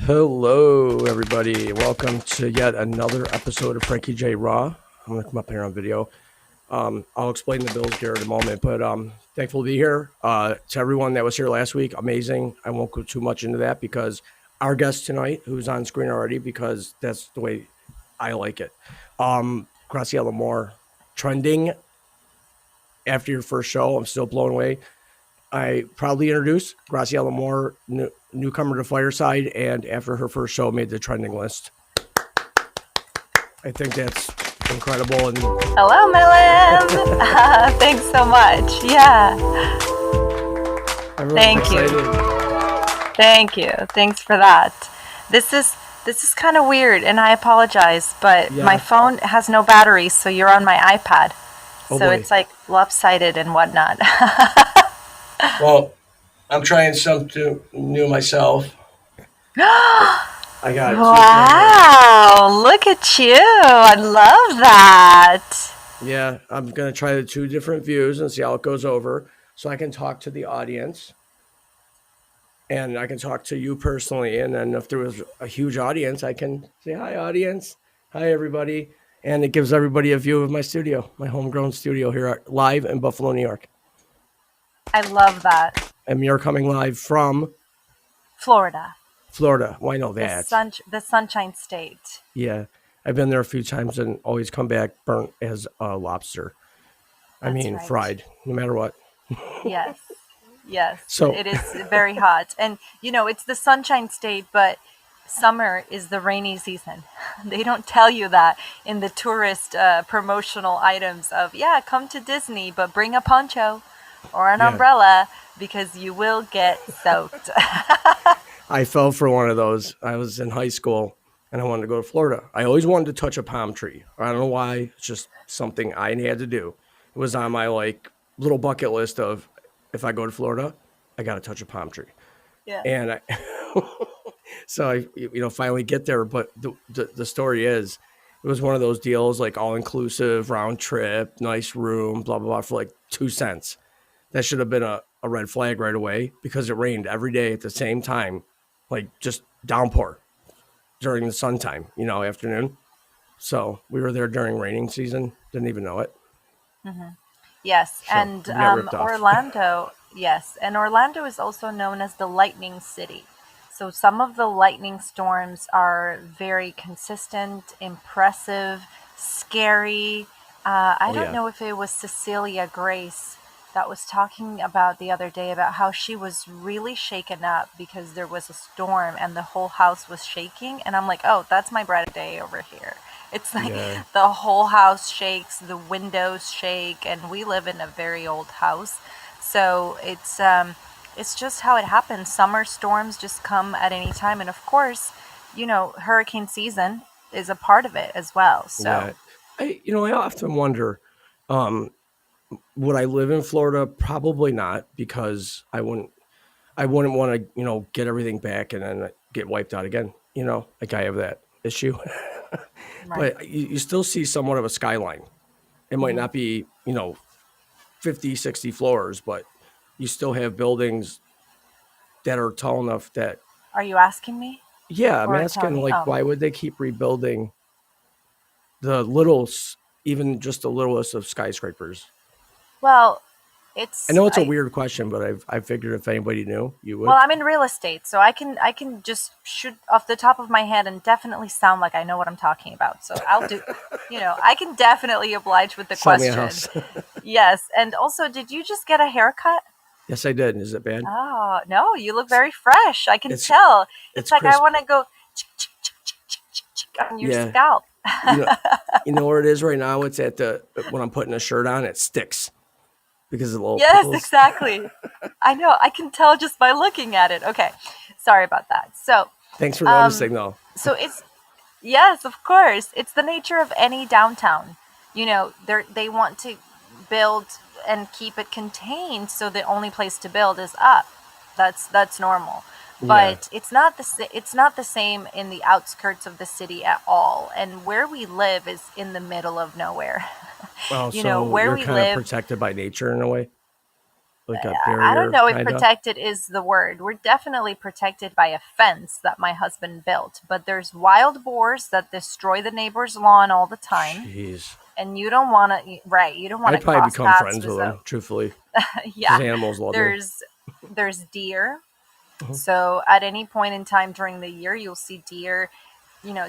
Hello, everybody. Welcome to yet another episode of Frankie J. Raw. I'm going to come up here on video. I'll explain the bills here in a moment, but thankful to be here. To everyone that was here last week, amazing. I won't go too much into that because our guest tonight, who's on screen already, because that's the way I like it. Graciela Moore, trending after your first show. I'm still blown away. I proudly introduced Graciela Moore, newcomer to Fireside, and after her first show, made the trending list. I think that's incredible. And hello, Milam. Thanks so much. Yeah. Thank you. Thank you. Thanks for that. This is kind of weird, and I apologize, but my phone has no battery, so you're on my iPad. So it's like lopsided and whatnot. Well, I'm trying something new myself. I got wow, look at you. I love that. Yeah, I'm going to try the two different views and see how it goes over so I can talk to the audience and I can talk to you personally. And then if there was a huge audience, I can say, hi, audience. Hi, everybody. And it gives everybody a view of my studio, my homegrown studio here live in Buffalo, New York. I love that. And you're coming live from? Florida. Well, I know that. The Sunshine State. Yeah. I've been there a few times and always come back burnt as a lobster. Right. Fried, no matter what. Yes. So it is very hot. And, it's the Sunshine State, but summer is the rainy season. They don't tell you that in the tourist promotional items of, come to Disney, but bring a poncho or an umbrella because you will get soaked. I fell for one of those. I was in high school and I wanted to go to Florida. I always wanted to touch a palm tree. I don't know why. It's just something I had to do. It was on my little bucket list of if I go to Florida, I got to touch a palm tree. Yeah. And so I finally get there. But the story is, it was one of those deals all inclusive, round trip, nice room, blah blah blah for 2 cents. That should have been a red flag right away because it rained every day at the same time, just downpour during the sun time, afternoon. So we were there during raining season. Didn't even know it. Mm-hmm. Yes. So and Orlando. Yes. And Orlando is also known as the lightning city. So some of the lightning storms are very consistent, impressive, scary. I don't know if it was Cecilia Grace that was talking about the other day about how she was really shaken up because there was a storm and the whole house was shaking. And I'm like, oh, that's my bright day over here. It's the whole house shakes, the windows shake, and we live in a very old house. So it's just how it happens. Summer storms just come at any time. And of course, hurricane season is a part of it as well. So I often wonder, would I live in Florida? Probably not, because I wouldn't want to, get everything back and then get wiped out again. I have that issue. Right. But you still see somewhat of a skyline. It might not be, 50, 60 floors, but you still have buildings that are tall enough that... Are you asking me? Yeah, I'm asking, why would they keep rebuilding the littlest, even just the littlest of skyscrapers? Well, I know it's a weird question, but I figured if anybody knew, you would. Well, I'm in real estate, so I can just shoot off the top of my head and definitely sound like I know what I'm talking about. So I'll do, I can definitely oblige with the question. Yes, and also, did you just get a haircut? Yes, I did. Is it bad? Oh no, you look very fresh. I can tell. It's like crisp. I want to go on your scalp. You know where it is right now? It's at when I'm putting a shirt on, it sticks. Because of the little pickles. Exactly. I know. I can tell just by looking at it. Okay. Sorry about that. So thanks for noticing, though. So yes, of course. It's the nature of any downtown. They want to build and keep it contained, so the only place to build is up. That's normal. But it's not the same in the outskirts of the city at all. And where we live is in the middle of nowhere. Well, so where we live, protected by nature in a way. like a I don't barrier, know if kind of. protected is the word. We're definitely protected by a fence that my husband built, but there's wild boars that destroy the neighbor's lawn all the time. Jeez, And you don't want to, right, you don't want to I'd probably cross become paths friends with with them. them, truthfully, because Yeah, animals love me. there's deer. Mhm. So at any point in time during the year, you'll see deer,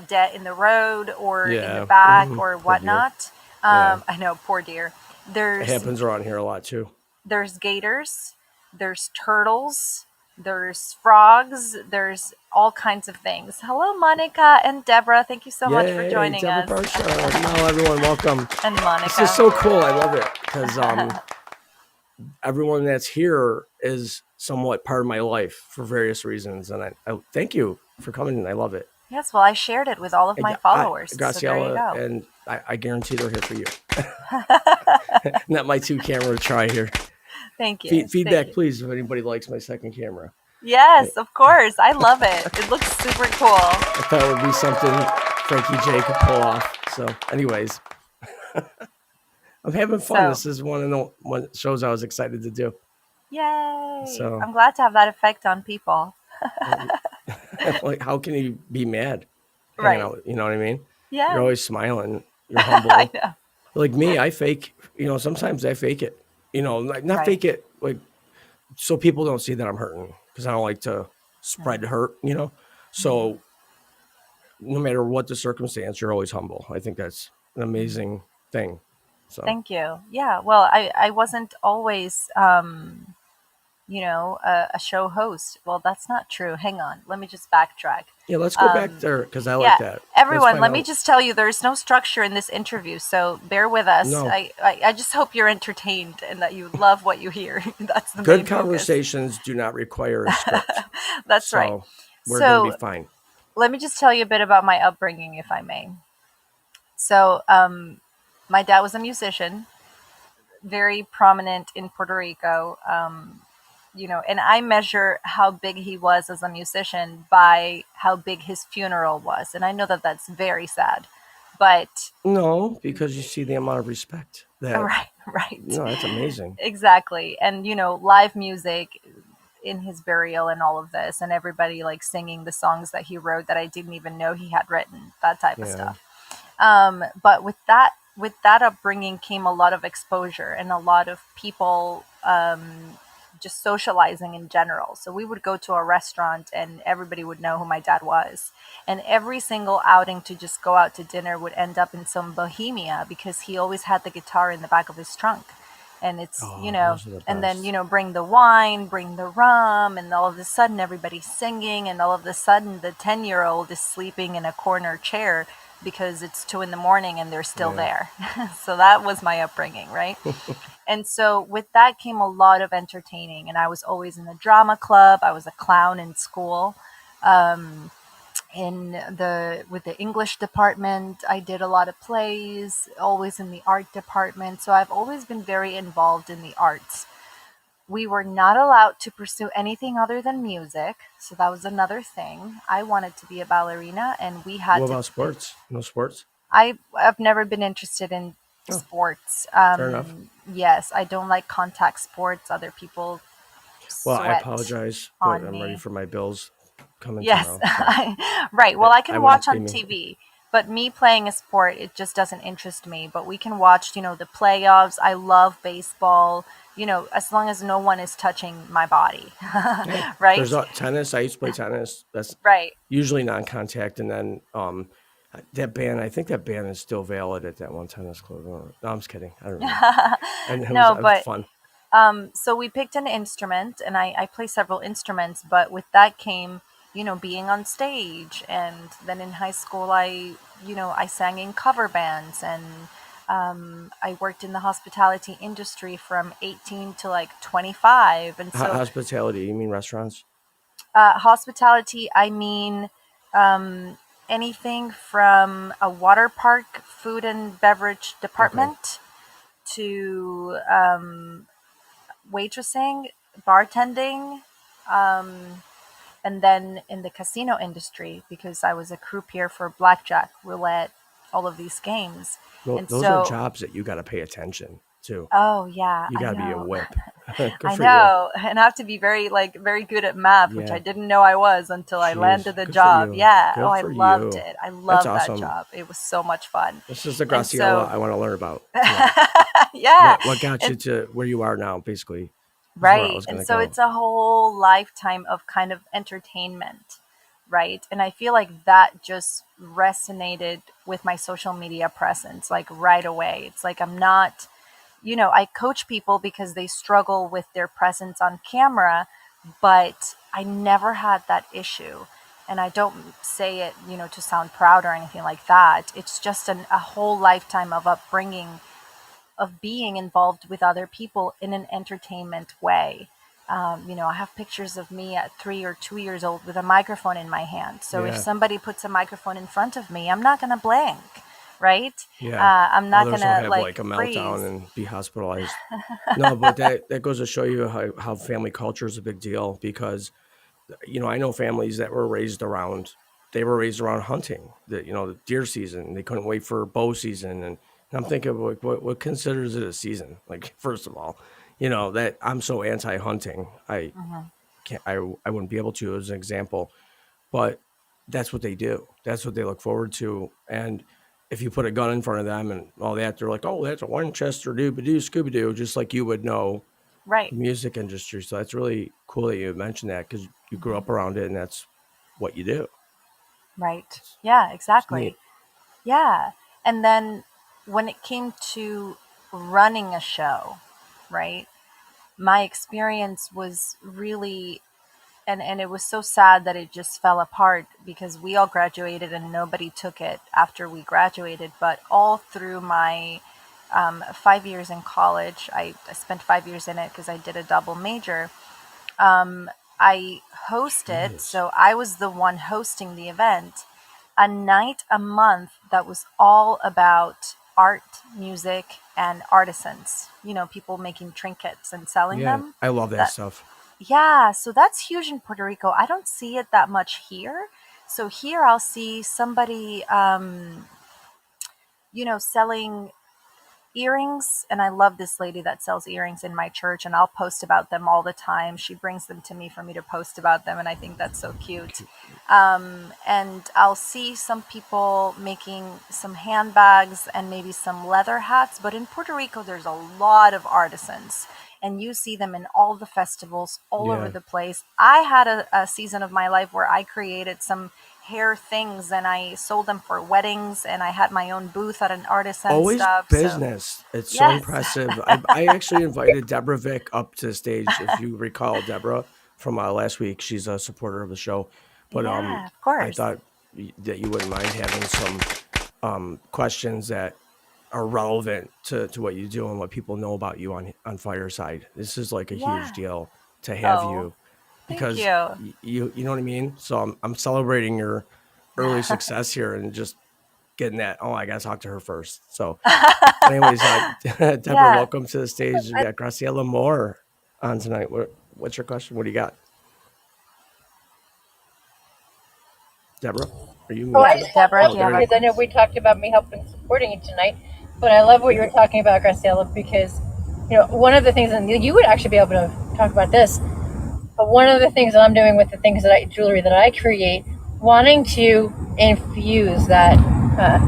dead in the road or in the Yeah, back or poor deer. whatnot. Yeah, I know, poor deer. it There's happens around here a lot too. there's gators, there's turtles, there's frogs, there's all kinds of things. Hello, Monica and Deborah. Thank you so much for Yay, joining Deborah us. Barsha. No, everyone, welcome. And This is Monica. so cool. I love it because everyone that's here is somewhat part of my life for various reasons, and I thank you for coming. I love it. Yes, well, I shared it with all of my followers. So there you Graciela, go. and I guarantee they're here for you. Not my two camera try here. Thank you. Feedback, Thank you. please, if anybody likes my second camera. Yes, of course. I love it. It looks super cool. I thought it would be something Frankie J could pull off. So, anyways, I'm having fun. This is one of the shows I was excited to do. Yay! So, I'm glad to have that effect on people. like, how can you be mad hanging Right. out? You know what I mean? You're Yeah. always smiling. You're I humble. know. Like me, I fake. Sometimes I fake it. Like not Right. fake it like so people don't see that I'm hurting because I don't like to spread hurt. So no matter what the circumstance, you're always humble. I think that's an amazing thing. So Thank you. Yeah. Well, I wasn't always, a show host. Well, that's not true. Hang on. Let me just backtrack. yeah, let's go back there because I like Yeah, that. Let's everyone, find let me out. just tell you there's no structure in this interview, so bear with us. No, I just hope you're entertained and that you love what you hear. That's the good main focus. conversations do not require a script. That's right. So we're going to be So fine. let me just tell you a bit about my upbringing, if I may. So, my dad was a musician, very prominent in Puerto Rico. And I measure how big he was as a musician by how big his funeral was. And I know that that's very sad, but No, because you see the amount of respect that. right, right. No, that's amazing. Exactly. And, live music in his burial and all of this, and everybody like singing the songs that he wrote that I didn't even know he had written, that type of Yeah. stuff. But with that upbringing came a lot of exposure and a lot of people just socializing in general. So we would go to a restaurant and everybody would know who my dad was. And every single outing to just go out to dinner would end up in some bohemia because he always had the guitar in the back of his trunk. And it's, Those are the and then, best. bring the wine, bring the rum, and all of a sudden everybody's singing, and all of a sudden the 10-year-old is sleeping in a corner chair because it's 2 a.m. and they're still there. So that was my upbringing, right? And so with that came a lot of entertaining, and I was always in the drama club. I was a clown in school. Um, with the English department, I did a lot of plays, always in the art department. So I've always been very involved in the arts. We were not allowed to pursue anything other than music. So that was another thing. I wanted to be a ballerina, and we had What to about sports? No sports? I've never been interested in Oh, sports. fair enough. Yes, I don't like contact sports. Other people Well, I sweat apologize, but on I'm ready me. for my bills coming Yes, tomorrow. So right. Well, I I can wouldn't watch pay on me. TV, but me playing a sport, it just doesn't interest me. But we can watch, the playoffs. I love baseball, as long as no one is touching my body. Yeah, Right? there's tennis. I used to play tennis. That's Right. usually non-contact, and then that ban. I think that ban is still valid at that one tennis club. No, I'm just kidding. I don't know. And No, it was but fun. so we picked an instrument, and I play several instruments, but with that came, being on stage. And then in high school, I sang in cover bands, and I worked in the hospitality industry from 18 to like 25. And so, Hospitality. You mean restaurants? hospitality, I mean, um, anything from a water park food and beverage Okay. department to waitressing, bartending, um, and then in the casino industry because I was a croupier for blackjack, roulette, all of these games. And Those are so, jobs that you got to pay attention too. Oh yeah, You I got to be a know. whip. Good I for you. know. And I have to be very good at math, which I Yeah. didn't know I was until I Jeez. landed the Good for job. you. Yeah. Oh, Good I for loved you. it. I That's loved that awesome. job. It was so much fun. This is the And Graciela so, I want to learn about tonight. yeah. What got you And to where you are now, basically, is where I right. was And going to so go. it's a whole lifetime of kind of entertainment, right? And I feel like that just resonated with my social media presence like right away. It's like I'm not, I coach people because they struggle with their presence on camera, but I never had that issue. And I don't say it, to sound proud or anything like that. It's just a whole lifetime of upbringing, of being involved with other people in an entertainment way. I have pictures of me at 3 or 2 years old with a microphone in my hand. So if Yeah. somebody puts a microphone in front of me, I'm not going to blink, right? Yeah. I'm not going Others will to have like like a meltdown freeze. and be hospitalized. No, but that goes to show you how family culture is a big deal because, I know families that were raised around, they were raised around hunting, the deer season. They couldn't wait for bow season. And I'm thinking, like, what considers it a season? Like, first of all, that I'm so anti-hunting. Hmm. I wouldn't be able to, as an example, but that's what they do. That's what they look forward to. And if you put a gun in front of them and all that, they're like, oh, that's a Winchester doo-ba-doo, Scooby-Doo, just like you would know Right. the music industry. So that's really cool that you mentioned that because you grew Hmm. up around it and that's what you do. Right. Yeah, It's exactly. neat. Yeah. And then when it came to running a show, right? My experience was really, and it was so sad that it just fell apart because we all graduated and nobody took it after we graduated. But all through my 5 years in college, I spent 5 years in it because I did a double major. I hosted, Jeez. so I was the one hosting the event, a night a month that was all about art, music, and artisans. People making trinkets and selling Yeah, them. I love that That stuff. Yeah, so that's huge in Puerto Rico. I don't see it that much here. So here I'll see somebody, selling earrings, and I love this lady that sells earrings in my church, and I'll post about them all the time. She brings them to me for me to post about them, and I think that's so cute. And I'll see some people making some handbags and maybe some leather hats, but in Puerto Rico there's a lot of artisans, and you see them in all the festivals all over Yeah. the place. I had a season of my life where I created some hair things and I sold them for weddings, and I had my own booth at an artisan Always stuff. So business. It's so yes. impressive. I actually invited Deborah Vick up to the stage. If you recall Deborah from last week, she's a supporter of the show. But Yeah, of I course. thought that you wouldn't mind having some questions that are relevant to what you do and what people know about you on Fireside. This is like a huge Yeah. deal to have Oh, you thank because you. you know what I mean. So I'm celebrating your early success here and just getting that. Oh, I gotta talk to her first. So, anyways, Deborah, Yeah. welcome to the stage. We got Graciela Moore on tonight. What's your question? What do you got, Deborah? Are you Oh, I Yeah, muted? just have Deborah, one do Oh, you have there a you because I know we talked about me helping supporting you tonight, but I love what you were talking about, Graciela, because one of the things, and you would actually be able to talk about this, but one of the things that I'm doing with the things that jewelry that I create, wanting to infuse that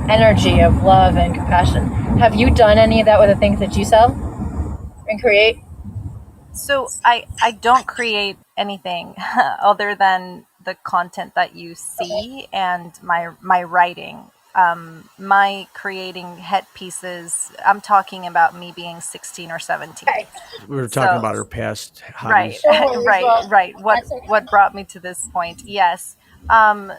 energy of love and compassion. Have you done any of that with the things that you sell and create? So I don't create anything other than the content that you see and my writing. My creating headpieces, I'm talking about me being 16 or 17. Okay. We were talking So about her past right, hobbies. No worries. right, Well, right. What that's okay. what brought me to this point? Yes.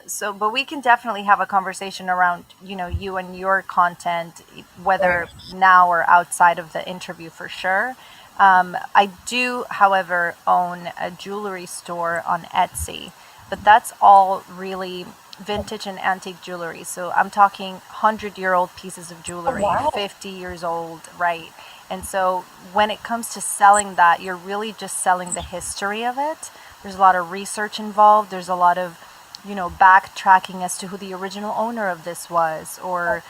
So, but we can definitely have a conversation around, you and your content, Right. whether now or outside of the interview for sure. I do, however, own a jewelry store on Etsy, but that's all really vintage and antique jewelry. So I'm talking 100-year-old pieces of Oh, jewelry, wow. 50 years old, right? And so when it comes to selling that, you're really just selling the history of it. There's a lot of research involved. There's a lot of, backtracking as to who the original owner of this was, or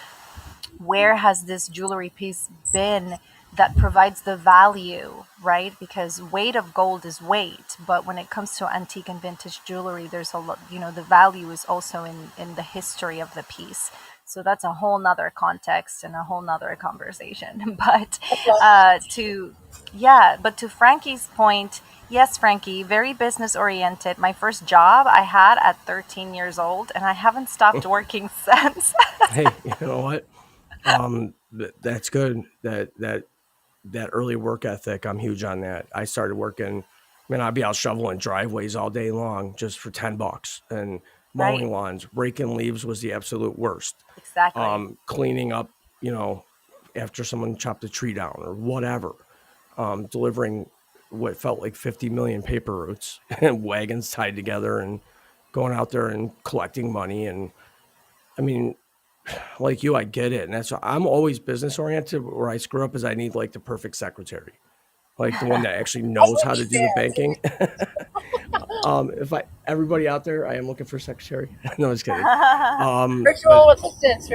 where has this jewelry piece been that provides the value, right? Because weight of gold is weight, but when it comes to antique and vintage jewelry, there's a lot, the value is also in the history of the piece. So that's a whole nother context and a whole nother conversation. But to Frankie's point, yes, Frankie, very business oriented. My first job I had at 13 years old, and I haven't stopped working since. Hey, you know what? That's good. That early work ethic, I'm huge on that. I started working, man, I'd be out shoveling driveways all day long just for $10 and mowing Right. lawns. Raking leaves was the absolute worst. Exactly. Cleaning up, after someone chopped a tree down or whatever. Delivering what felt like 50 million paper routes and wagons tied together and going out there and collecting money. And I mean, like you, I get it. And that's why I'm always business oriented. Where I screw up is I need like the perfect secretary, like the one that actually knows how to do the banking. If everybody out there, I am looking for a secretary. No, just kidding. Virtual assistants,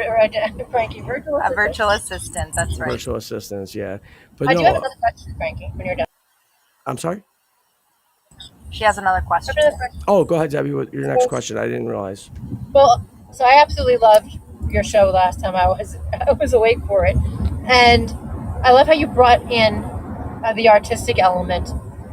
Frankie. Virtual assistant. That's right. Virtual assistants, yeah. But I do have another question, Frankie. When you're done. I'm sorry. She has another question. Oh, go ahead, Debbie. With your next question, I didn't realize. Well, so I absolutely loved your show last time I was awake for it, and I love how you brought in the artistic element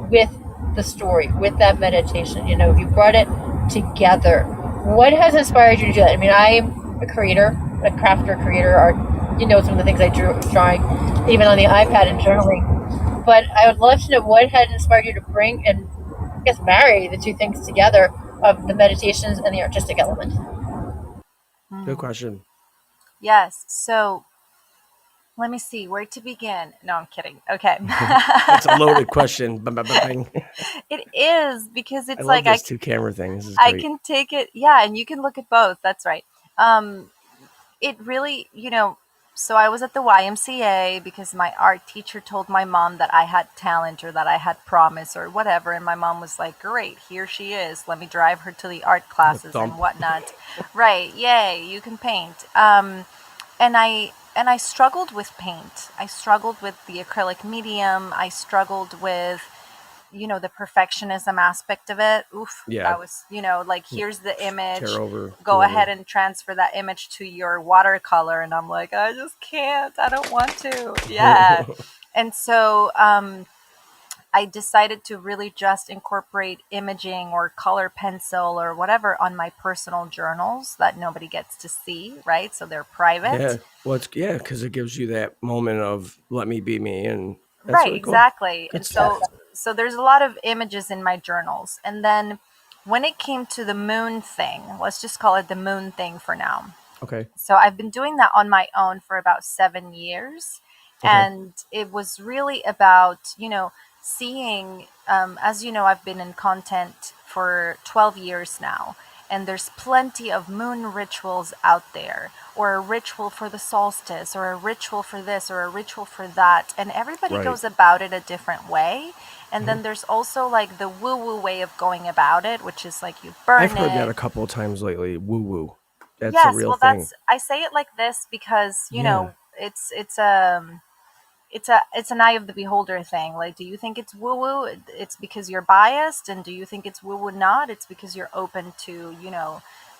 with the story, with that meditation. You brought it together. What has inspired you to do that? I mean, I'm a creator, a crafter, creator, art. Some of the things I was drawing, even on the iPad and journaling. But I would love to know what had inspired you to bring and, I guess, marry the two things together of the meditations and the artistic element. Good question. Yes. So let me see where to begin. No, I'm kidding. Okay. That's a loaded question. It is, because it's I like love this 2-camera thing. This is I great. can take it. Yeah. And you can look at both. That's right. It really, so I was at the YMCA because my art teacher told my mom that I had talent or that I had promise or whatever. And my mom was like, great, here she is. Let me drive her to the art classes and whatnot. Right. Yay. You can paint. And I struggled with paint. I struggled with the acrylic medium. I struggled with, the perfectionism aspect of it. Oof. Yeah. That was, like, here's the image. Tear over. Go ahead and transfer that image to your watercolor. And I'm like, I just can't. I don't want to. Yeah. And so I decided to really just incorporate imaging or color pencil or whatever on my personal journals that nobody gets to see, right? So they're private. Yeah. Well, because it gives you that moment of let me be me, and that's right, really cool. exactly. And so there's a lot of images in my journals. And then when it came to the moon thing, let's just call it the moon thing for now. Okay. So I've been doing that on my own for about 7 years. Okay. And it was really about, seeing, as you know, I've been in content for 12 years now. And there's plenty of moon rituals out there, or a ritual for the solstice, or a ritual for this, or a ritual for that. And everybody goes about it a different way. And then there's also like the woo-woo way of going about it, which is like you burn it. I've heard that a couple of times lately. Woo-woo. That's a real thing. I say it like this because, know, it's an eye of the beholder thing. Like, do you think it's woo-woo? It's because you're biased. And do you think it's woo-woo not? It's because you're open to,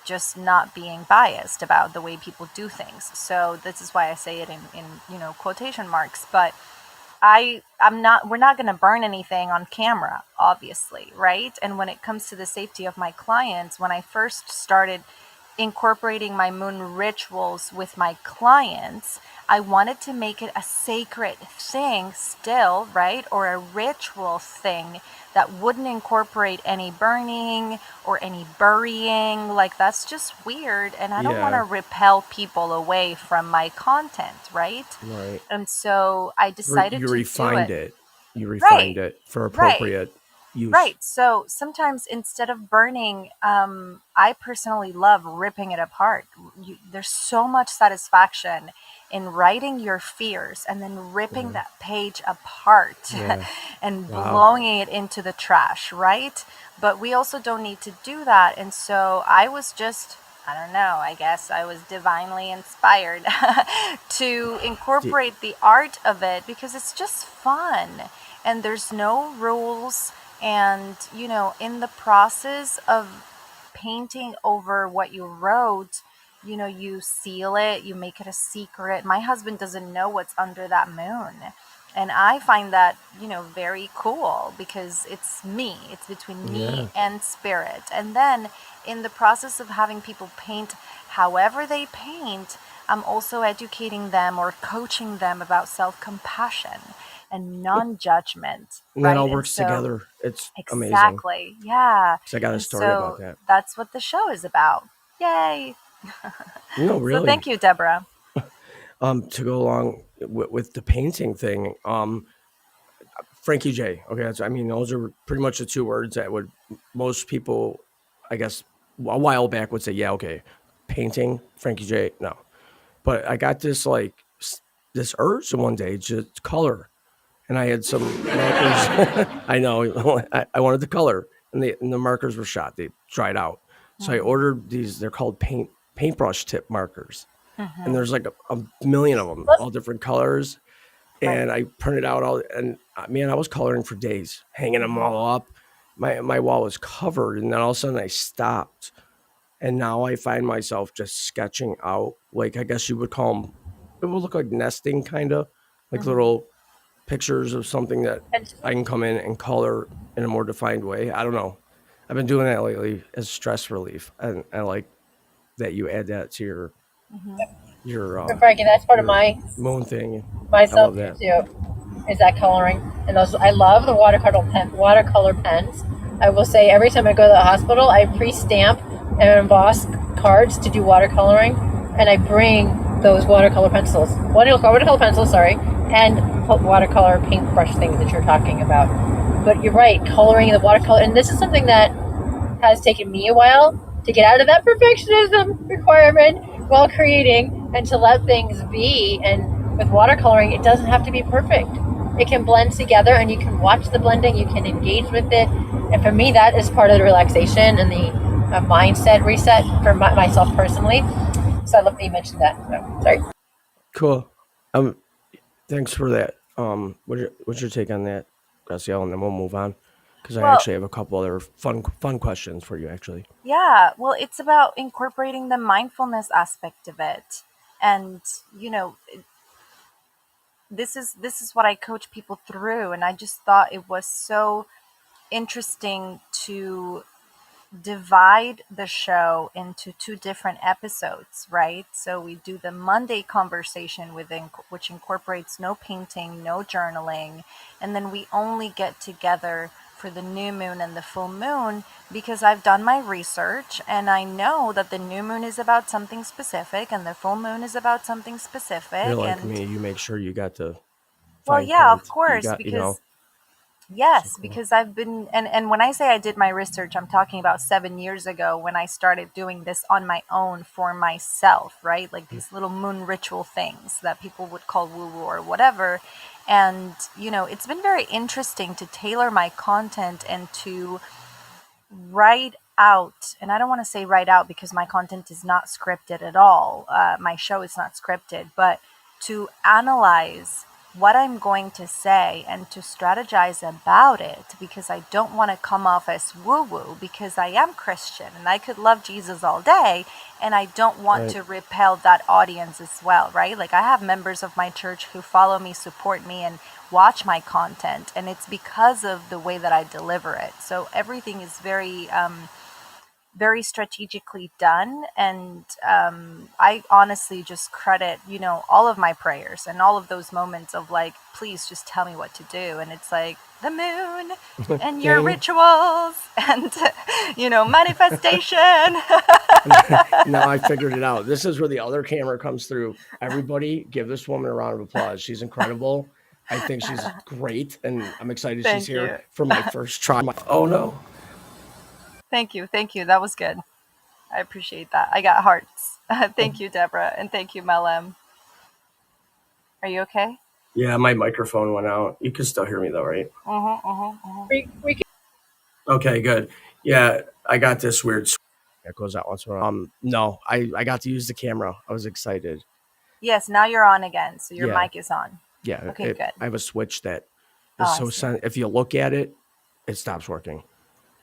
just not being biased about the way people do things. So this is why I say it in quotation marks. But we're not going to burn anything on camera, obviously, right? And when it comes to the safety of my clients, when I first started incorporating my moon rituals with my clients, I wanted to make it a sacred thing still, right? Or a ritual thing that wouldn't incorporate any burning or any burying. Like, that's just weird. And I don't want to repel people away from my content, right? Right. And so I decided you to refined do it. You refined it for appropriate use. Right. So sometimes instead of burning, I personally love ripping it apart. There's so much satisfaction in writing your fears and then ripping that page apart and blowing it into the trash, right? But we also don't need to do that. And so I was just I don't know, I guess I was divinely inspired to incorporate the art of it because it's just fun and there's no rules. And, in the process of painting over what you wrote, you seal it, you make it a secret. My husband doesn't know what's under that moon. And I find that, very cool because it's me. It's between me and spirit. And then in the process of having people paint however they paint, I'm also educating them or coaching them about self-compassion and non-judgment. And that all works together. It's amazing. Exactly. Yeah. So I got a story about that. That's what the show is about. Yay. No, really. So thank you, Deborah. To go along with the painting thing, Frankie J. Okay, those are pretty much the two words that would most people, I guess, a while back would say, yeah, okay, painting, Frankie J. No, but I got this urge one day to color, and I had some markers. I know I wanted to color, and the markers were shot; they dried out. So I ordered these. They're called paintbrush tip markers, and there's like a million of them, all different colors. And I printed out and man, I was coloring for days, hanging them all up. My wall was covered, and then all of a sudden I stopped. And now I find myself just sketching out, like, I guess you would call them, it would look like nesting, kind of, like little pictures of something that I can come in and color in a more defined way. I don't know. I've been doing that lately as stress relief. And I like that you add that to your Frankie, that's part of my moon thing. Myself too, is that coloring. And I love the watercolor pens. I will say every time I go to the hospital, I pre-stamp and emboss cards to do watercoloring, and I bring those watercolor pencils, and watercolor paintbrush things that you're talking about. But you're right, coloring the watercolor, and this is something that has taken me a while to get out of that perfectionism requirement while creating and to let things be. And with watercoloring, it doesn't have to be perfect. It can blend together, and you can watch the blending, you can engage with it. And for me, that is part of the relaxation and the mindset reset for myself personally. So I love that you mentioned that. So, sorry. Cool. Thanks for that. What's your take on that, Graciela? And then we'll move on, because I actually have a couple other fun questions for you, actually. Yeah, well, it's about incorporating the mindfulness aspect of it. And, this is what I coach people through. And I just thought it was so interesting to divide the show into two different episodes, right? So we do the Monday conversation which incorporates no painting, no journaling, and then we only get together for the new moon and the full moon, because I've done my research and I know that the new moon is about something specific and the full moon is about something specific. You're like me, you make sure you got the well, yeah, of course, because yes, because I've been, and when I say I did my research, I'm talking about 7 years ago when I started doing this on my own for myself, right? Like these little moon ritual things that people would call woo-woo or whatever. And, it's been very interesting to tailor my content and to write out, and I don't want to say write out because my content is not scripted at all. My show is not scripted, but to analyze what I'm going to say and to strategize about it, because I don't want to come off as woo-woo, because I am Christian and I could love Jesus all day, and I don't want to repel that audience as well, right? Like I have members of my church who follow me, support me, and watch my content, and it's because of the way that I deliver it. So everything is very very strategically done, and I honestly just credit all of my prayers and all of those moments of like, please just tell me what to do, and it's like the moon and your rituals and manifestation. Now I figured it out. This is where the other camera comes through. Everybody give this woman a round of applause. She's incredible. I think she's great, and I'm excited she's here for my first try. Oh no. Thank you. That was good. I appreciate that. I got hearts. Thank you, Deborah, and thank you, Melem. Are you okay? Yeah, my microphone went out. You can still hear me though, right? We can. Okay, good. Yeah, I got this weird It goes out once in a while. No, I got to use the camera. I was excited. Yes, now you're on again, so your Yeah. mic is on. Yeah. Okay, good. I have a switch that Oh, is I so see. if you look at it, it stops working.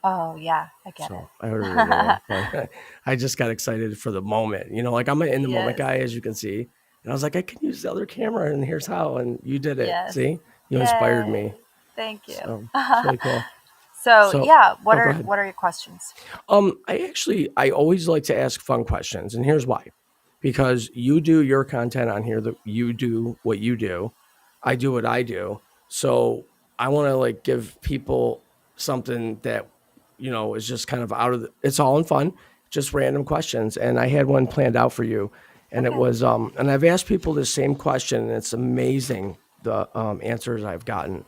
Oh, yeah, I get So it. I ordered a new one, but I just got excited for the moment. You know, like I'm an in the moment Yes, guy, as you can see. And I was like, I can use the other camera, and here's how. And you did it. yes. See, you inspired me. Yay. Thank you. So it's really cool. So, So, yeah, oh, go ahead. what are your questions? I always like to ask fun questions, and here's why. Because you do your content on here, that you do what you do, I do what I do. So I want to like give people something that is just kind of out of it's all in fun, just random questions. And I had one planned out for you, and it Okay. was and I've asked people the same question, and it's amazing the answers I've gotten.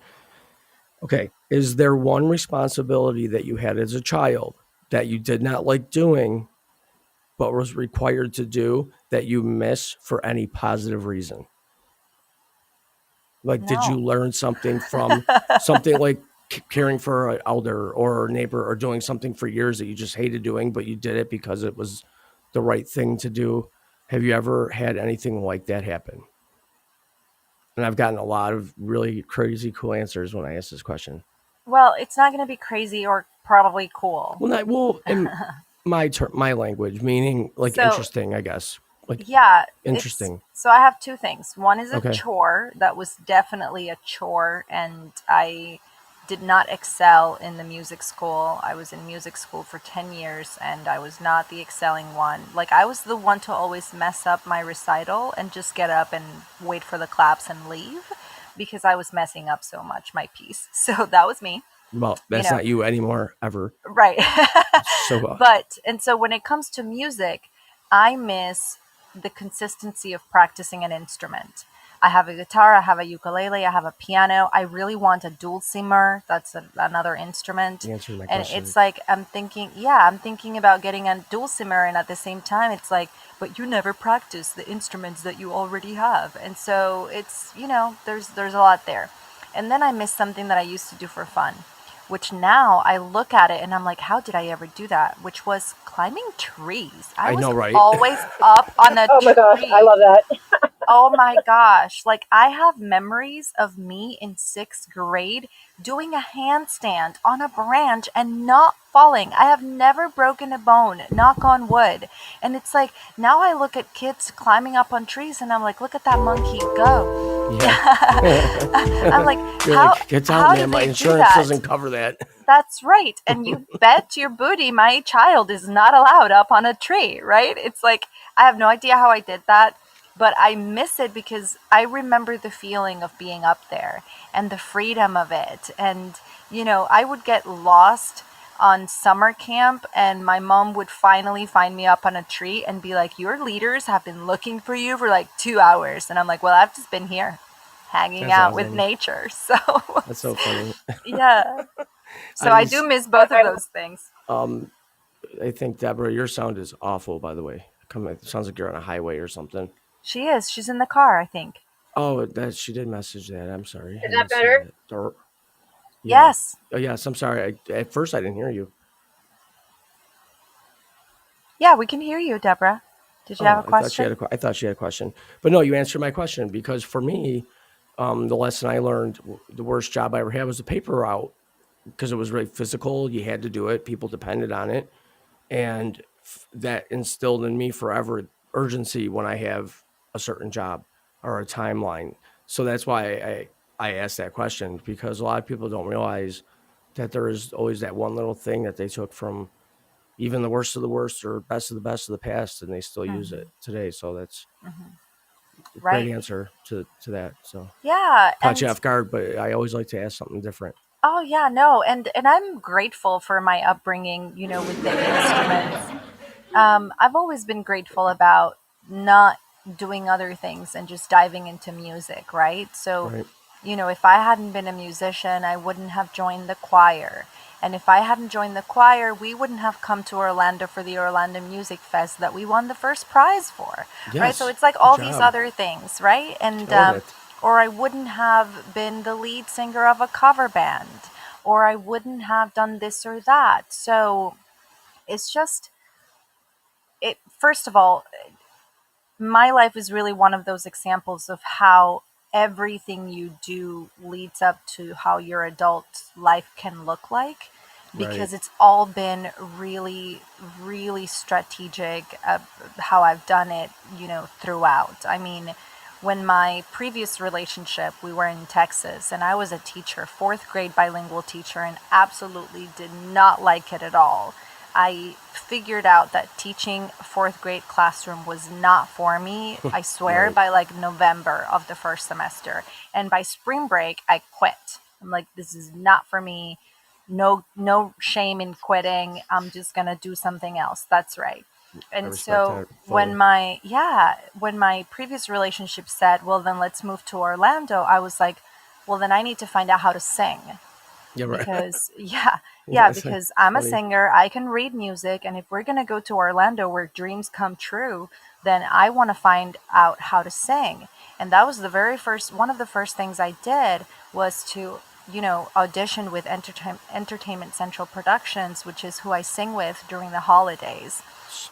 Okay. Is there one responsibility that you had as a child that you did not like doing, but was required to do that you miss for any positive reason? Like, did you No. learn something from something like caring for an elder or a neighbor or doing something for years that you just hated doing, but you did it because it was the right thing to do? Have you ever had anything like that happen? And I've gotten a lot of really crazy cool answers when I ask this question. Well, it's not going to be crazy or probably cool. Well, in my language, meaning like So, interesting, I guess. Like yeah, interesting. so I have two things. One is a Okay. chore that was definitely a chore, and I did not excel in the music school. I was in music school for 10 years and I was not the excelling one. Like, I was the one to always mess up my recital and just get up and wait for the claps and leave because I was messing up so much my piece. So that was me. Well, that's not you anymore, ever. Right. So, and so when it comes to music, I miss the consistency of practicing an instrument. I have a guitar, I have a ukulele, I have a piano. I really want a dulcimer. That's another instrument. you answered my And question. it's like, I'm thinking about getting a dulcimer. And at the same time, it's like, but you never practice the instruments that you already have. And so it's, there's a lot there. And then I miss something that I used to do for fun, which now I look at it and I'm like, how did I ever do that? Which was climbing trees. I was know, right? always up on a Oh my gosh, tree. I love that. Oh my gosh. Like, I have memories of me in 6th grade doing a handstand on a branch and not falling. I have never broken a bone, knock on wood. And it's like, now I look at kids climbing up on trees and I'm like, look at that monkey go. Yeah. I'm like, get how out, do man. My they do insurance that? doesn't cover that. That's right. And you bet your booty my child is not allowed up on a tree, right? It's like, I have no idea how I did that, but I miss it because I remember the feeling of being up there and the freedom of it. And, I would get lost on summer camp and my mom would finally find me up on a tree and be like, your leaders have been looking for you for like 2 hours. And I'm like, well, I've just been here hanging That's out with awesome. nature. So That's so funny. yeah. So I do miss both of those things. I think, Deborah, your sound is awful, by the way. It sounds like you're on a highway or something. She is. She's in the car, I think. Oh, she did message that. I'm sorry. Is that better? Yeah. Yes. Oh, yes. I'm sorry. At first, I didn't hear you. Yeah, we can hear you, Deborah. Did you have a question? I thought she had a question. But no, you answered my question, because for me, the lesson I learned, the worst job I ever had was the paper route, because it was really physical. You had to do it. People depended on it. And that instilled in me forever urgency when I have a certain job or a timeline. So that's why I asked that question, because a lot of people don't realize that there is always that one little thing that they took from even the worst of the worst or best of the best of the past, and they still use it today. So that's a great answer to that. So yeah, caught you off guard, but I always like to ask something different. Oh yeah, no, and I'm grateful for my upbringing, with the instruments. I've always been grateful about not doing other things and just diving into music, right? So, Right. If I hadn't been a musician, I wouldn't have joined the choir. And if I hadn't joined the choir, we wouldn't have come to Orlando for the Orlando Music Fest that we won the first prize for, right? Yes. So it's like all Good these job. other things, right? And Love it. or I wouldn't have been the lead singer of a cover band, or I wouldn't have done this or that. So it's just first of all, my life is really one of those examples of how everything you do leads up to how your adult life can look like, because it's all been really, really strategic, how I've done it, throughout. I mean, when my previous relationship, we were in Texas and I was a teacher, fourth grade bilingual teacher, and absolutely did not like it at all. I figured out that teaching fourth grade classroom was not for me, I swear, by like November of the first semester. And by spring break, I quit. I'm like, this is not for me. No shame in quitting. I'm just going to do something else. That's right. And so when my previous relationship said, well, then let's move to Orlando, I was like, well, then I need to find out how to sing. Yeah, right. Because because I'm a singer, I can read music, and if we're going to go to Orlando where dreams come true, then I want to find out how to sing. And that was one of the first things I did, was to audition with Entertainment Central Productions, which is who I sing with during the holidays.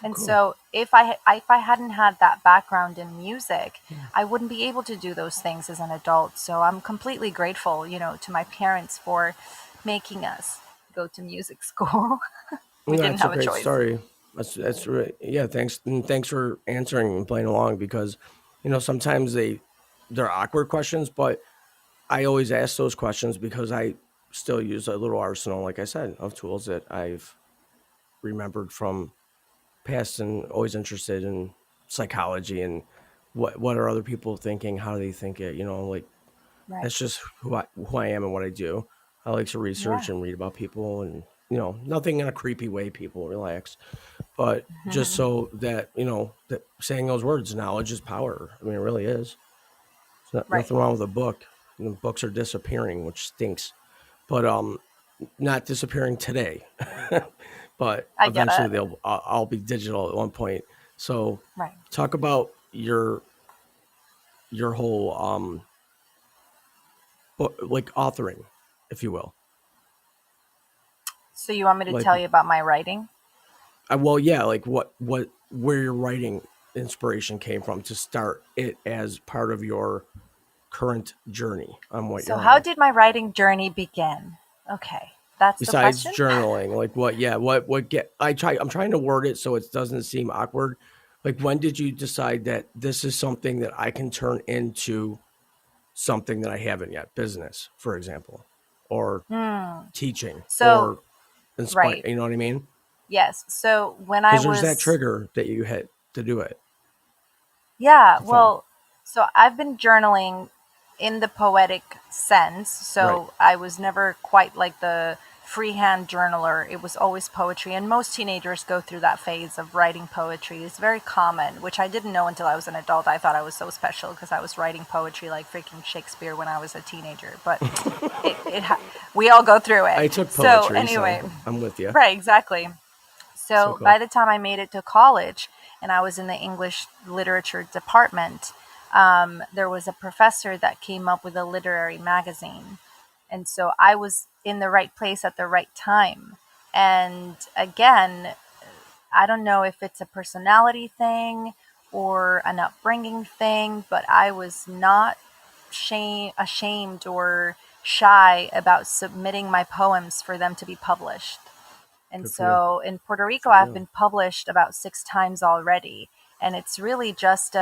And cool. So if I hadn't had that background in music, I wouldn't be able to do those things as an adult. So I'm completely grateful, to my parents for making us go to music school. We didn't have a choice. Story. That's right. Yeah, thanks for answering and playing along, because sometimes they're awkward questions, but I always ask those questions because I still use a little arsenal, like I said, of tools that I've remembered from past, and always interested in psychology and what are other people thinking, how do they think it, that's just who I am and what I do. I like to research and read about people, and nothing in a creepy way, people relax, but just so that that saying those words, knowledge is power. I mean, it really is. There's nothing wrong with a book. Books are disappearing, which stinks, but not disappearing today. But eventually I'll be digital at one point. So talk about your whole like authoring, if you will. So you want me to tell you about my writing? Well, yeah, like where your writing inspiration came from to start it as part of your current journey on what you're on. So how did my writing journey begin? Okay. That's besides the question? Journaling, like I'm trying to word it so it doesn't seem awkward. Like, when did you decide that this is something that I can turn into something that I haven't yet? Business, for example, or teaching, or inspire. You know what I mean? Yes. So when I was, there's that trigger that you had to do it. Yeah. Well, so I've been journaling in the poetic sense. So I was never quite like the freehand journaler. It was always poetry, and most teenagers go through that phase of writing poetry. It's very common, which I didn't know until I was an adult. I thought I was so special because I was writing poetry like freaking Shakespeare when I was a teenager, but we all go through it. I took poetry, so anyway, so I'm with you. Right, exactly. So cool. By the time I made it to college and I was in the English literature department, there was a professor that came up with a literary magazine. And so I was in the right place at the right time. And again, I don't know if it's a personality thing or an upbringing thing, but I was not ashamed or shy about submitting my poems for them to be published. And so in Puerto Rico, I've been published about 6 times already. And it's really just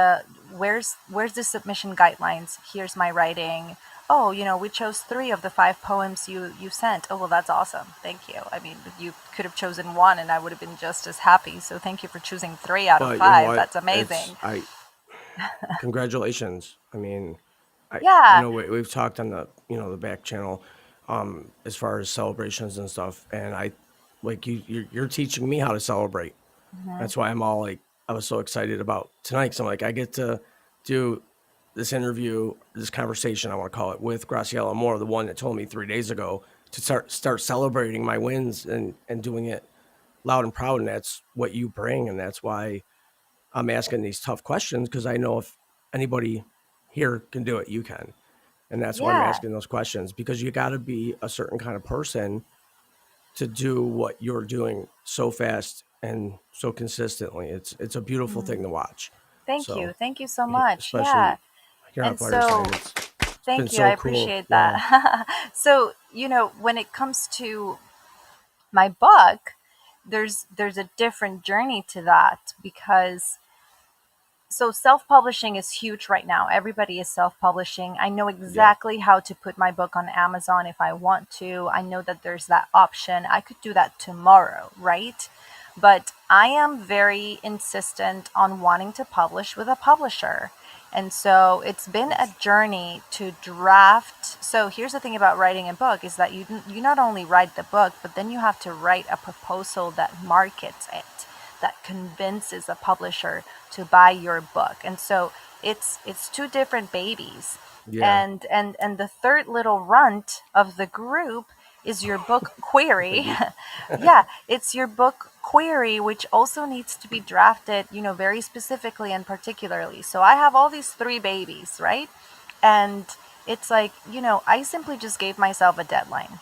where's the submission guidelines? Here's my writing. Oh, we chose 3 of the 5 poems you sent. Oh, well, that's awesome. Thank you. I mean, you could have chosen 1 and I would have been just as happy. So thank you for choosing 3 out of 5. That's amazing. Congratulations. I mean, we've talked on the, the back channel, as far as celebrations and stuff. And you're teaching me how to celebrate. That's why I'm all like, I was so excited about tonight. Cause I'm like, I get to do this interview, this conversation, I want to call it, with Graciela Moore, the one that told me 3 days ago to start celebrating my wins and doing it loud and proud. And that's what you bring. And that's why I'm asking these tough questions, because I know if anybody here can do it, you can. And that's why I'm asking those questions, because you got to be a certain kind of person to do what you're doing so fast and so consistently. It's a beautiful thing to watch. Thank you so much. Especially here on And so, FireSider, it's been thank you. I so cool. appreciate Yeah, that. So, when it comes to my book, there's a different journey to that because so self-publishing is huge right now. Everybody is self-publishing. I know yeah, exactly how to put my book on Amazon if I want to. I know that there's that option. I could do that tomorrow, right? But I am very insistent on wanting to publish with a publisher. And so it's been a journey to draft. So here's the thing about writing a book is that you not only write the book, but then you have to write a proposal that markets it, that convinces a publisher to buy your book. And so it's two different babies. yeah. And the third little runt of the group is your book query. Baby. Yeah, it's your book query, which also needs to be drafted, very specifically and particularly. So I have all these three babies, right? And it's like, I simply just gave myself a deadline.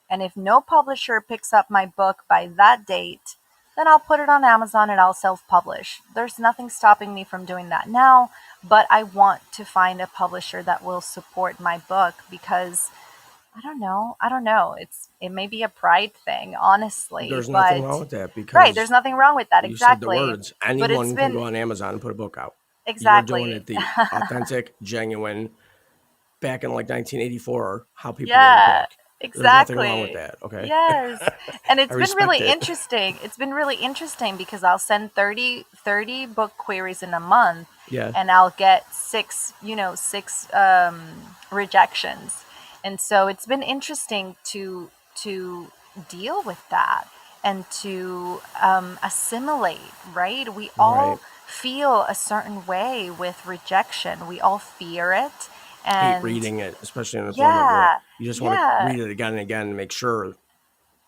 And if no publisher picks up my book by that date, then I'll put it on Amazon and I'll self publish. There's nothing stopping me from doing that now, but I want to find a publisher that will support my book because I don't know. I don't know. It may be a pride thing, honestly, There's nothing wrong but with that right, there's because nothing wrong with that. you said the Exactly. words. But it's Anyone can been go on Amazon and put a book out. You're doing exactly. it the authentic, genuine, back in like 1984, how people wrote a Yeah, book. There's nothing wrong with exactly. that. Okay, Yes. And I it's been respect really it. interesting. It's been really interesting because I'll send 30 book queries in a month Yeah, and I'll get six rejections. And so it's been interesting to deal with that and to assimilate, right? We all right. feel a certain way with rejection. We all fear it. Hate And reading it, especially in the form of yeah, you just want to yeah, read it again and again and make sure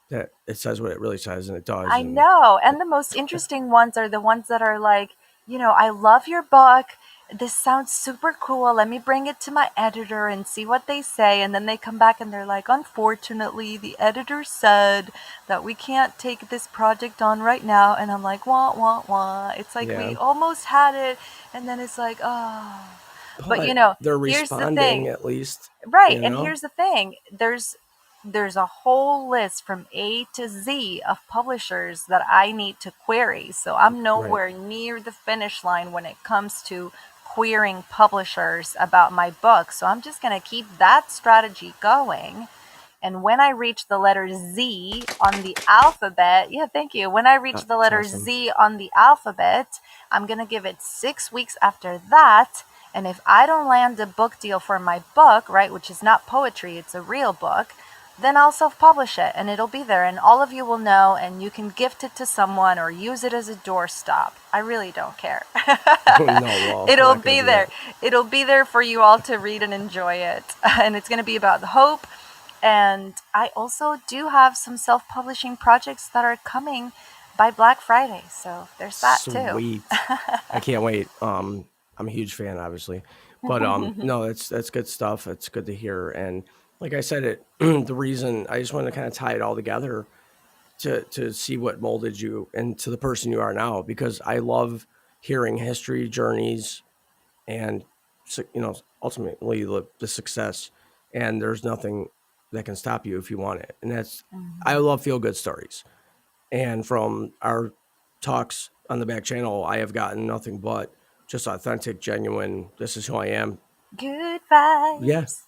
that it says what it really says, and it does. I And know. And the most interesting ones are the ones that are like, I love your book. This sounds super cool. Let me bring it to my editor and see what they say. And then they come back and they're like, unfortunately, the editor said that we can't take this project on right now. And I'm like, wah, wah, wah. It's like we yeah, almost had it. And then it's like, oh. But, but they're here's the responding thing. at least. Right, You and know, here's the thing. There's a whole list from A to Z of publishers that I need to query. So I'm right? nowhere near the finish line when it comes to querying publishers about my book. So I'm just going to keep that strategy going. And when I reach the letter Z on the alphabet, yeah, thank you. When I reach the It's letter awesome. Z on the alphabet, I'm going to give it 6 weeks after that. And if I don't land a book deal for my book, right, which is not poetry, it's a real book, then I'll self publish it and it'll be there. And all of you will know, and you can gift it to someone or use it as a doorstop. I really don't care. No, well, we're It'll not going be to do there. that. It'll be there for you all to read and enjoy it. And it's going to be about the hope. And I also do have some self publishing projects that are coming by Black Friday. So there's that too. Sweet. I can't wait. I'm a huge fan, obviously, but no, that's good stuff. It's good to hear. And like I said, it the reason I just want to kind of tie it all together to see what molded you into the person you are now, because I love hearing history, journeys, and ultimately the success. And there's nothing that can stop you if you want it. And that's I Mhm. love feel good stories. And from our talks on the back channel, I have gotten nothing but just authentic, genuine. This is who I am. Good Yeah, vibes.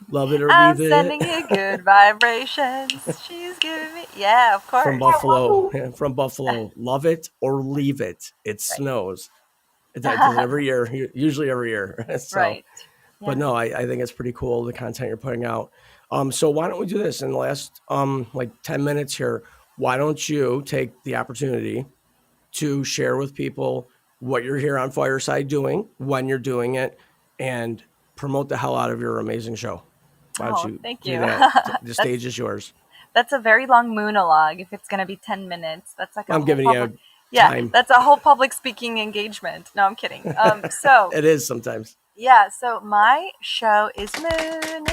love it or I'm leave it. sending you good vibrations. She's giving me, yeah, of From course. Buffalo, from Buffalo, love it or leave it. It Right. snows. It does every year, usually every year. So, Right. but Yeah. no, I think it's pretty cool the content you're putting out. So why don't we do this in the last like 10 minutes here? Why don't you take the opportunity to share with people what you're here on Fireside doing, when you're doing it, and promote the hell out of your amazing show. Why don't Oh, you thank do you. that? The that's stage is yours. that's a very long monologue if it's going to be 10 minutes. That's like a I'm whole giving public. you Yeah, time. that's a whole public speaking engagement. No, I'm kidding. So It is sometimes. Yeah, so my show is Moon.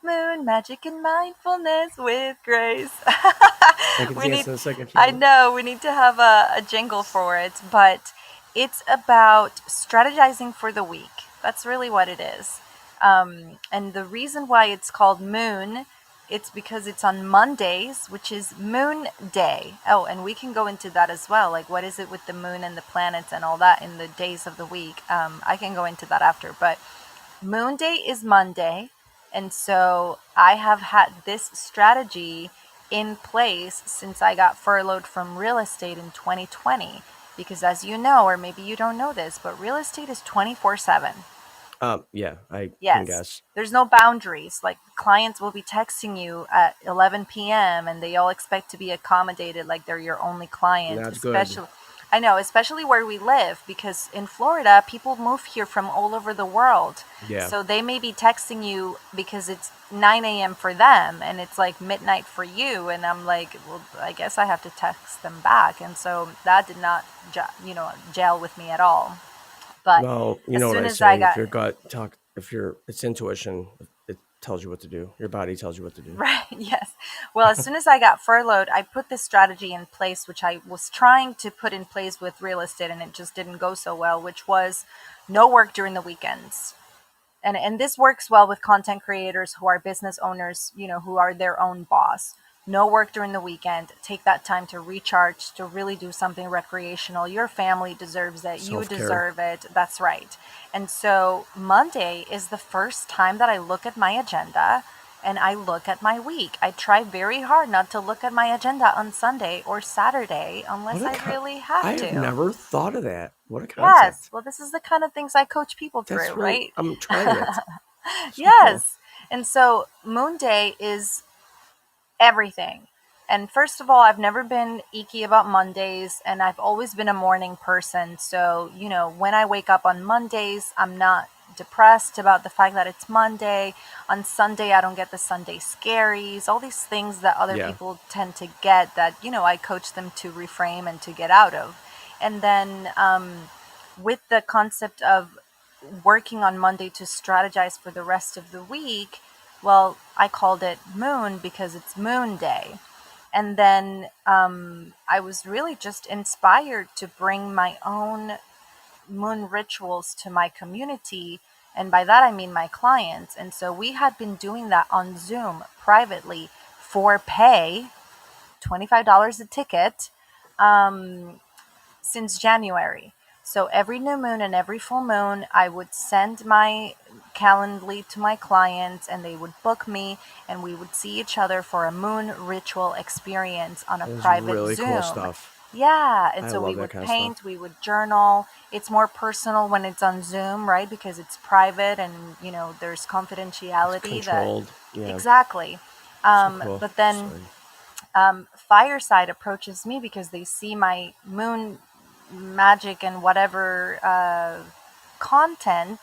Moon Magic and Mindfulness with Grace. I can we dance need in a second if you I want. know we need to have a jingle for it, but it's about strategizing for the week. That's really what it is. And the reason why it's called Moon, it's because it's on Mondays, which is Moon Day. Oh, and we can go into that as well. Like, what is it with the moon and the planets and all that in the days of the week? I can go into that after. But Moon Day is Monday. And so I have had this strategy in place since I got furloughed from real estate in 2020. Because as you know, or maybe you don't know this, but real estate is 24/7. Yeah, I can Yes. guess. There's no boundaries. Like clients will be texting you at 11 p.m. and they all expect to be accommodated like they're your only client, That's good. especially I know, especially where we live because in Florida, people move here from all over the world. Yeah. So they may be texting you because it's 9 a.m. for them and it's like midnight for you and I'm like, well, I guess I have to text them back. And so that did not gel with me at all. But Well, you as know what soon I as I say. If got your gut talk, it's intuition. It tells you what to do. Your body tells you what to do. Right, yes. Well, as soon as I got furloughed, I put this strategy in place, which I was trying to put in place with real estate, and it just didn't go so well, which was no work during the weekends. And this works well with content creators who are business owners, who are their own boss. No work during the weekend. Take that time to recharge, to really do something recreational. Your family deserves it. You Self care. deserve it. That's right. And so Monday is the first time that I look at my agenda and I look at my week. I try very hard not to look at my agenda on Sunday or Saturday unless I really have I've to. never thought of that. What a Yes. concept. Well, this is the kind of things I coach people That's through, really. right? I'm trying it. So cool. Yes. And so Moon Day is everything. And first of all, I've never been icky about Mondays, and I've always been a morning person. So, when I wake up on Mondays, I'm not depressed about the fact that it's Monday. On Sunday, I don't get the Sunday scaries, all these things that other Yeah. people tend to get that, I coach them to reframe and to get out of. And then with the concept of working on Monday to strategize for the rest of the week, well, I called it Moon because it's Moon Day. And then I was really just inspired to bring my own moon rituals to my community. And by that, I mean my clients. And so we had been doing that on Zoom privately for pay, $25 a ticket, since January. So every new moon and every full moon, I would send my Calendly to my clients and they would book me and we would see each other for a moon ritual experience on a That is private really cool Zoom. stuff. Yeah, and I so we love that would kind of paint, stuff. we would journal. It's more personal when it's on Zoom, right? Because it's private and, there's It's confidentiality that controlled. Yeah. exactly. So cool. But then Sorry. Fireside approaches me because they see my moon magic and whatever content.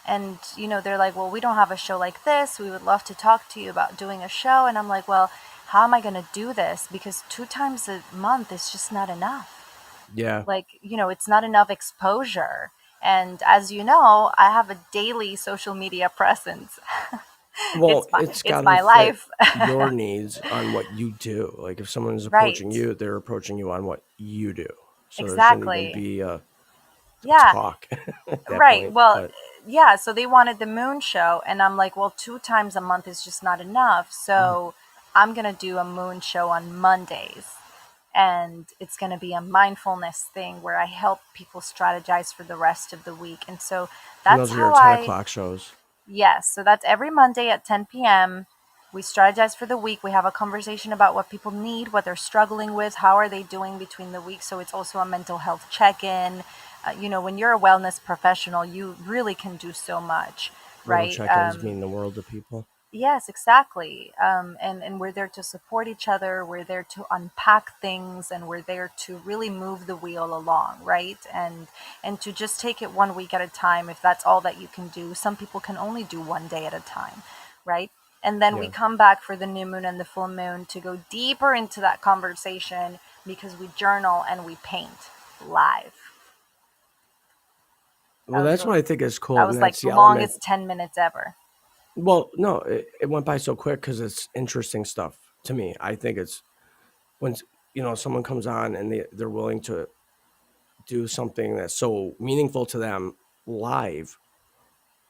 And, they're like, well, we don't have a show like this. We would love to talk to you about doing a show. And I'm like, well, how am I going to do this? Because 2 times a month is just not enough. Yeah. Like, it's not enough exposure. And as you know, I have a daily social media presence. Well, it's my, it's got it's to my fit life. your needs on what you do. Like if someone is Right. approaching you, they're approaching you on what you do. So there shouldn't even Exactly. be a Yeah. talk at that Right. point. Well, But yeah. So they wanted the moon show. And I'm like, well, 2 times a month is just not enough. So I'm going to do a moon show on Mondays. And it's going to be a mindfulness thing where I help people strategize for the rest of the week. And so and that's those are your how 10 I, o'clock shows. yes. So that's every Monday at 10 p.m. We strategize for the week. We have a conversation about what people need, what they're struggling with, how are they doing between the weeks. So it's also a mental health check-in. When you're a wellness professional, you really can do so much, Little right? check-ins mean the world to people. Yes, exactly. And we're there to support each other. We're there to unpack things, and we're there to really move the wheel along, right? And to just take it 1 week at a time, if that's all that you can do. Some people can only do 1 day at a time, right? And then we Yeah. come back for the new moon and the full moon to go deeper into that conversation because we journal and we paint live. Well, that's what I think is cool, That and was like that's the the element. longest 10 minutes ever. Well, no, it went by so quick because it's interesting stuff to me. I think it's when someone comes on and they're willing to do something that's so meaningful to them live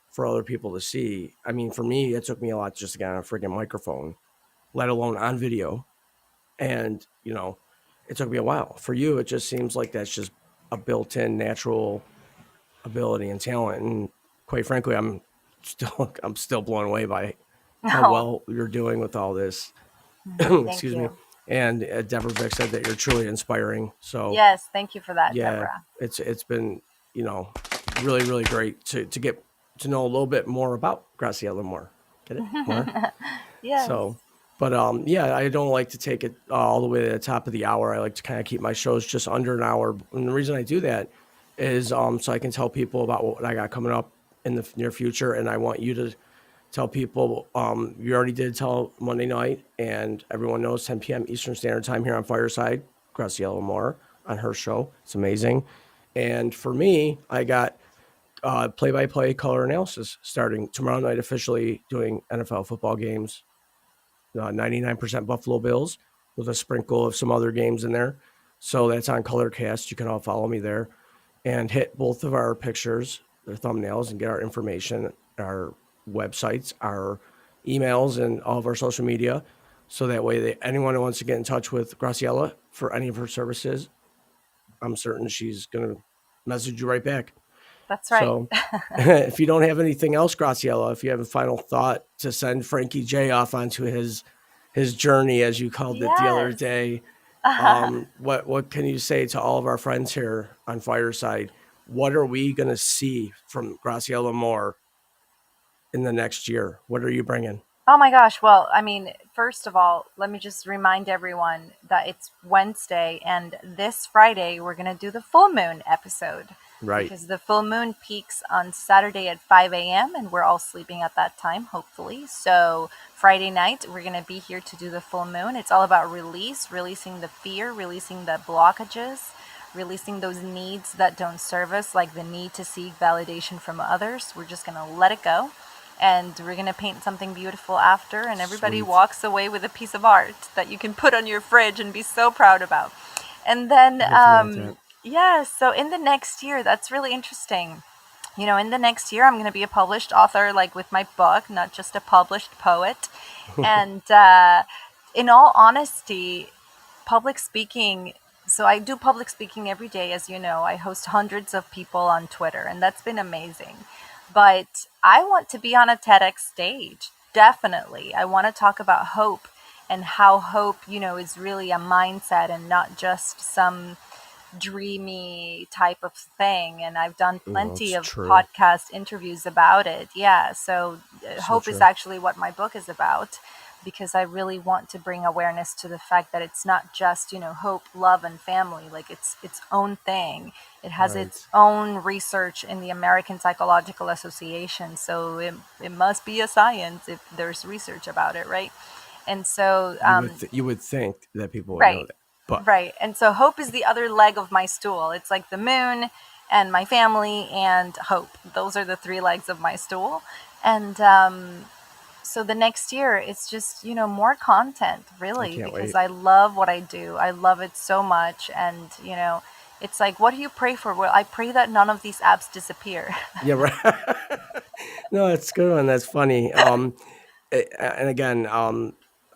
for other people to see. I mean, for me, it took me a lot just to get on a freaking microphone, let alone on video. And, it took me a while. For you, it just seems like that's just a built in natural ability and talent. And quite frankly, I'm still blown away by how Oh, well you're doing with all this. thank Excuse me. you. And Deborah Vick said that you're truly inspiring. So Yes, thank you for that, yeah, Deborah. it's been really really great to get to know a little bit more about Graciela more. Get it more. Yes. So, but yeah, I don't like to take it all the way to the top of the hour. I like to kind of keep my shows just under an hour. And the reason I do that is so I can tell people about what I got coming up in the near future. And I want you to tell people. You already did tell Monday night, and everyone knows 10 p.m. Eastern Standard Time here on Fireside. Graciela Moore on her show. It's amazing. And for me, I got play-by-play color analysis starting tomorrow night, officially doing NFL football games. 99% Buffalo Bills with a sprinkle of some other games in there. So that's on Colorcast. You can all follow me there and hit both of our pictures, their thumbnails, and get our information, our websites, our emails, and all of our social media. So that way, anyone who wants to get in touch with Graciela for any of her services, I'm certain she's going to message you right back. That's right. So if you don't have anything else, Graciela, if you have a final thought to send Frankie J off onto his journey, as you called it the other day, what can you say to all of our friends here on Fireside? What are we going to see from Graciela Moore in the next year? What are you bringing? Oh my gosh. Well, I mean, first of all, let me just remind everyone that it's Wednesday, and this Friday we're going to do the full moon episode. Right. Because the full moon peaks on Saturday at 5 a.m. and we're all sleeping at that time, hopefully. So Friday night, we're going to be here to do the full moon. It's all about releasing the fear, releasing the blockages, releasing those needs that don't serve us, like the need to seek validation from others. We're just going to let it go. And we're going to paint something beautiful after. And everybody Sweet. walks away with a piece of art that you can put on your fridge and be so proud about. And then, yeah, so in the next year, that's really interesting. In the next year, I'm going to be a published author, like with my book, not just a published poet. And in all honesty, public speaking, so I do public speaking every day, as you know. I host hundreds of people on Twitter, and that's been amazing. But I want to be on a TEDx stage, definitely. I want to talk about hope and how hope, is really a mindset and not just some dreamy type of thing. And I've done plenty of podcast interviews about it. Yeah, so hope is actually what my book is about, because I really want to bring awareness to the fact that it's not just, hope, love, and family. Like it's own thing. It has its own research in the American Psychological Association. So it must be a science if there's research about it, right? And so you would think that people would know that. But. Right. And so hope is the other leg of my stool. It's like the moon and my family and hope. Those are the three legs of my stool. And so the next year, it's just, more content, really, because I love what I do. I love it so much. And, it's like, what do you pray for? Well, I pray that none of these apps disappear. Yeah, right. No, that's good one. That's funny. And again,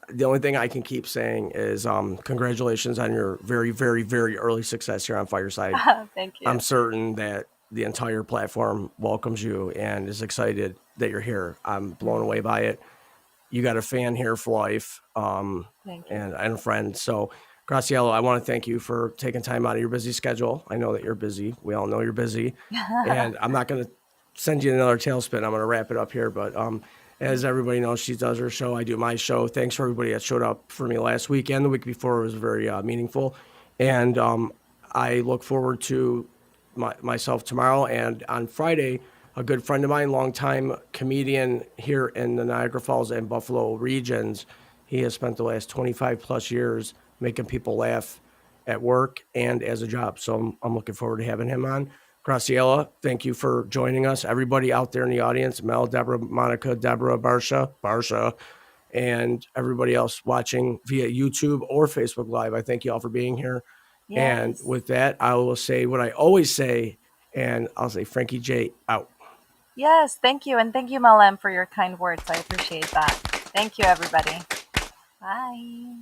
the only thing I can keep saying is congratulations on your very, very, very early success here on Fireside. Thank you. I'm certain that the entire platform welcomes you and is excited that you're here. I'm blown away by it. You got a fan here for life, and a friend. So, Graciela, I want to thank you for taking time out of your busy schedule. I know that you're busy. We all know you're busy. And I'm not going to send you another tailspin. I'm going to wrap it up here. But as everybody knows, she does her show. I do my show. Thanks for everybody that showed up for me last week and the week before. It was very meaningful. And I look forward to myself tomorrow. And on Friday, a good friend of mine, longtime comedian here in the Niagara Falls and Buffalo regions, he has spent the last 25 plus years making people laugh at work and as a job. So I'm looking forward to having him on. Graciela, thank you for joining us. Everybody out there in the audience, Mel, Deborah, Monica, Deborah, Barsha, and everybody else watching via YouTube or Facebook Live, I thank you all for being here. Yes. And with that, I will say what I always say, and I'll say Frankie J out. Yes, thank you. And thank you, Malem, for your kind words. I appreciate that. Thank you, everybody. Bye.